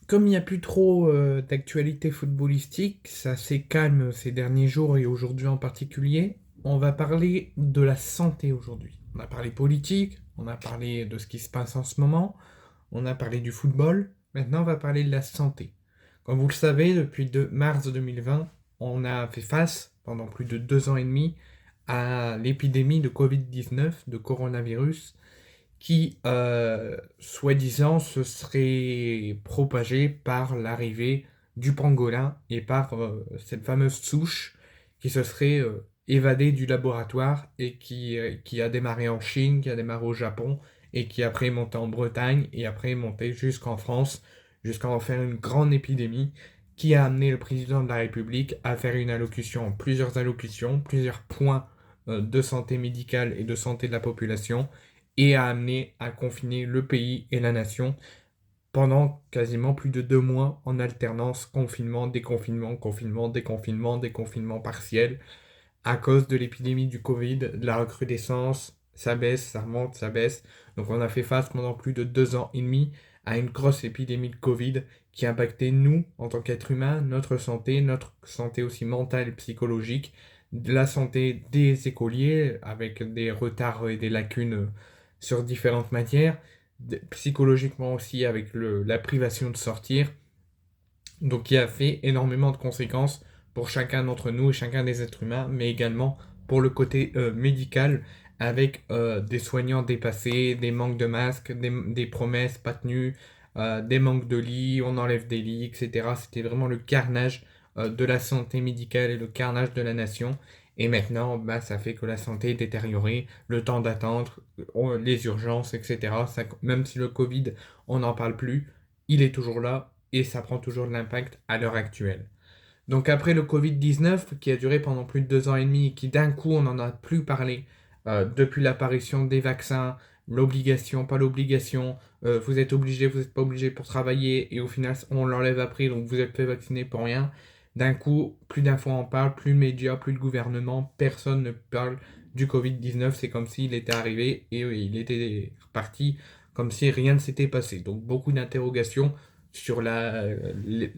Comme il n'y a plus trop d'actualité footballistique, ça s'est calme ces derniers jours et aujourd'hui en particulier, on va parler de la santé aujourd'hui. On a parlé politique, on a parlé de ce qui se passe en ce moment, on a parlé du football, maintenant on va parler de la santé. Comme vous le savez, depuis mars 2020, on a fait face pendant plus de 2 ans et demi à l'épidémie de Covid-19, de coronavirus, qui, soi-disant, se serait propagé par l'arrivée du pangolin et par cette fameuse souche qui se serait évadée du laboratoire et qui a démarré en Chine, qui a démarré au Japon et qui après est monté en Bretagne et après est monté jusqu'en France, jusqu'à en faire une grande épidémie qui a amené le président de la République à faire une allocution, plusieurs allocutions, plusieurs points de santé médicale et de santé de la population et a amené à confiner le pays et la nation pendant quasiment plus de 2 mois en alternance confinement, déconfinement, confinement, déconfinement, déconfinement partiel à cause de l'épidémie du Covid, de la recrudescence, ça baisse, ça remonte, ça baisse. Donc on a fait face pendant plus de 2 ans et demi à une grosse épidémie de Covid qui a impacté nous en tant qu'êtres humains, notre santé aussi mentale et psychologique, la santé des écoliers avec des retards et des lacunes sur différentes matières, psychologiquement aussi avec la privation de sortir, donc qui a fait énormément de conséquences pour chacun d'entre nous et chacun des êtres humains, mais également pour le côté médical, avec des soignants dépassés, des manques de masques, des promesses pas tenues, des manques de lits, on enlève des lits, etc. C'était vraiment le carnage de la santé médicale et le carnage de la nation. Et maintenant, bah, ça fait que la santé est détériorée, le temps d'attendre, les urgences, etc. Même si le Covid, on n'en parle plus, il est toujours là et ça prend toujours de l'impact à l'heure actuelle. Donc après le Covid-19, qui a duré pendant plus de 2 ans et demi, et qui d'un coup on n'en a plus parlé, depuis l'apparition des vaccins, l'obligation, pas l'obligation, vous êtes obligé, vous n'êtes pas obligé pour travailler, et au final on l'enlève après, donc vous êtes fait vacciner pour rien. D'un coup, plus d'infos en parlent, plus de médias, plus de gouvernement, personne ne parle du Covid-19, c'est comme s'il était arrivé et il était reparti comme si rien ne s'était passé. Donc beaucoup d'interrogations sur le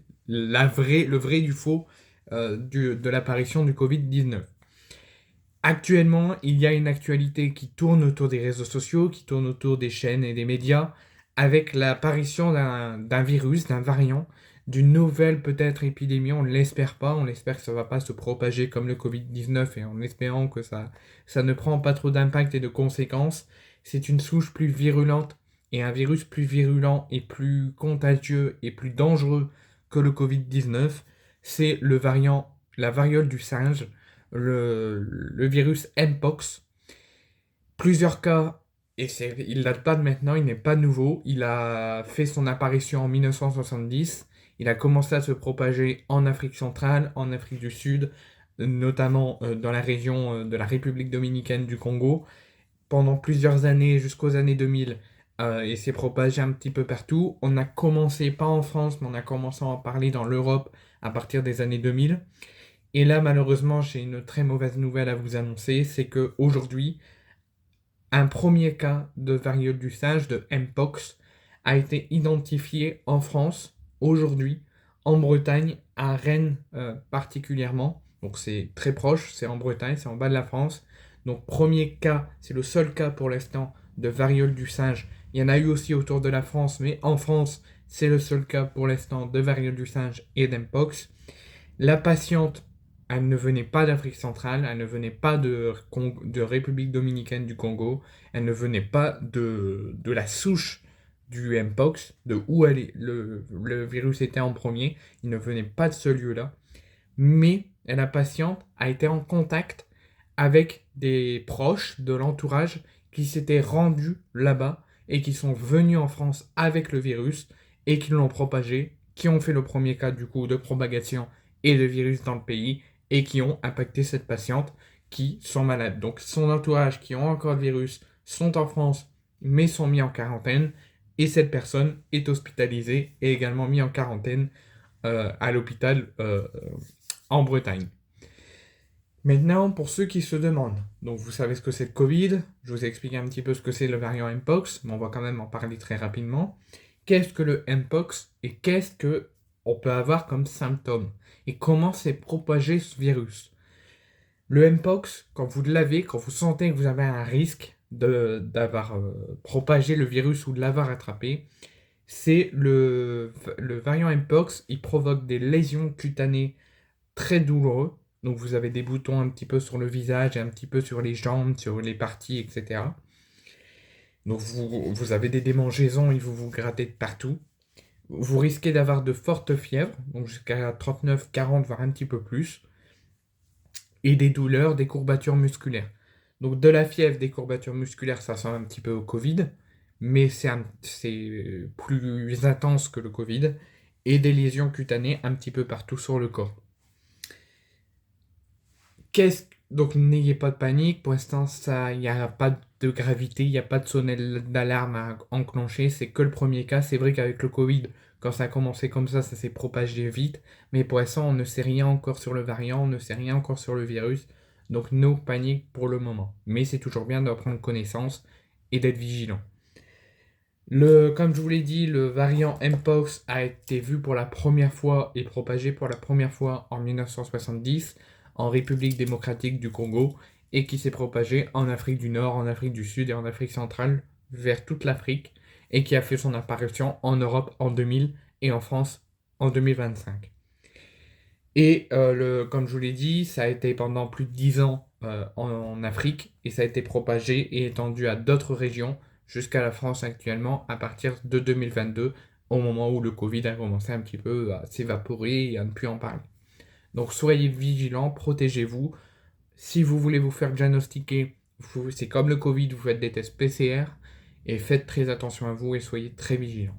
vrai du faux de l'apparition du Covid-19. Actuellement, il y a une actualité qui tourne autour des réseaux sociaux, qui tourne autour des chaînes et des médias, avec l'apparition d'un virus, d'un variant, d'une nouvelle peut-être épidémie, on ne l'espère pas, on espère que ça ne va pas se propager comme le Covid-19 et en espérant que ça ne prend pas trop d'impact et de conséquences. C'est une souche plus virulente et un virus plus virulent et plus contagieux et plus dangereux que le Covid-19. C'est le variant, la variole du singe, le virus Mpox. Plusieurs cas, et il date pas de maintenant, il n'est pas nouveau. Il a fait son apparition en 1970. Il a commencé à se propager en Afrique centrale, en Afrique du Sud, notamment dans la région de la République dominicaine du Congo, pendant plusieurs années, jusqu'aux années 2000. Et s'est propagé un petit peu partout. On a commencé, pas en France, mais on a commencé à en parler dans l'Europe à partir des années 2000. Et là, malheureusement, j'ai une très mauvaise nouvelle à vous annoncer, c'est que aujourd'hui, un premier cas de variole du singe, de Mpox, a été identifié en France, aujourd'hui, en Bretagne, à Rennes particulièrement. Donc c'est très proche, c'est en Bretagne, c'est en bas de la France. Donc premier cas, c'est le seul cas pour l'instant de variole du singe. Il y en a eu aussi autour de la France, mais en France, c'est le seul cas pour l'instant de variole du singe et d'Mpox. La patiente, elle ne venait pas d'Afrique centrale, elle ne venait pas de République dominicaine du Congo, elle ne venait pas de la souche du Mpox, de où le virus était en premier, il ne venait pas de ce lieu-là. Mais la patiente a été en contact avec des proches de l'entourage qui s'étaient rendus là-bas et qui sont venus en France avec le virus et qui l'ont propagé, qui ont fait le premier cas du coup de propagation et de virus dans le pays et qui ont impacté cette patiente qui sont malades. Donc son entourage qui ont encore le virus sont en France mais sont mis en quarantaine et cette personne est hospitalisée et également mis en quarantaine à l'hôpital en Bretagne. Maintenant, pour ceux qui se demandent, donc vous savez ce que c'est le Covid, je vous ai expliqué un petit peu ce que c'est le variant Mpox, mais on va quand même en parler très rapidement. qu'est-ce que le Mpox et qu'est-ce que on peut avoir comme symptômes et comment s'est propagé ce virus. Le Mpox, quand vous l'avez, quand vous sentez que vous avez un risque d'avoir propagé le virus ou de l'avoir attrapé, c'est le variant Mpox, il provoque des lésions cutanées très douloureuses. Donc vous avez des boutons un petit peu sur le visage, et un petit peu sur les jambes, sur les parties, etc. Donc vous avez des démangeaisons et vous vous grattez de partout. Vous risquez d'avoir de fortes fièvres, donc jusqu'à 39, 40, voire un petit peu plus, et des douleurs, des courbatures musculaires. Donc de la fièvre, des courbatures musculaires, ça ressemble un petit peu au Covid, mais c'est plus intense que le Covid, et des lésions cutanées un petit peu partout sur le corps. Donc n'ayez pas de panique, pour l'instant il n'y a pas de gravité, il n'y a pas de sonnette d'alarme à enclencher, c'est que le premier cas. C'est vrai qu'avec le Covid, quand ça a commencé comme ça s'est propagé vite, mais pour l'instant on ne sait rien encore sur le variant, on ne sait rien encore sur le virus, donc no panique pour le moment. Mais c'est toujours bien d'en prendre connaissance et d'être vigilant. Comme je vous l'ai dit, le variant Mpox a été vu pour la première fois et propagé pour la première fois en 1970 en République démocratique du Congo et qui s'est propagé en Afrique du Nord, en Afrique du Sud et en Afrique centrale vers toute l'Afrique et qui a fait son apparition en Europe en 2000 et en France en 2025. Et comme je vous l'ai dit, ça a été pendant plus de 10 ans en Afrique et ça a été propagé et étendu à d'autres régions jusqu'à la France actuellement à partir de 2022, au moment où le Covid a commencé un petit peu à s'évaporer et à ne plus en parler. Donc soyez vigilants, protégez-vous. Si vous voulez vous faire diagnostiquer, c'est comme le Covid, vous faites des tests PCR et faites très attention à vous et soyez très vigilants.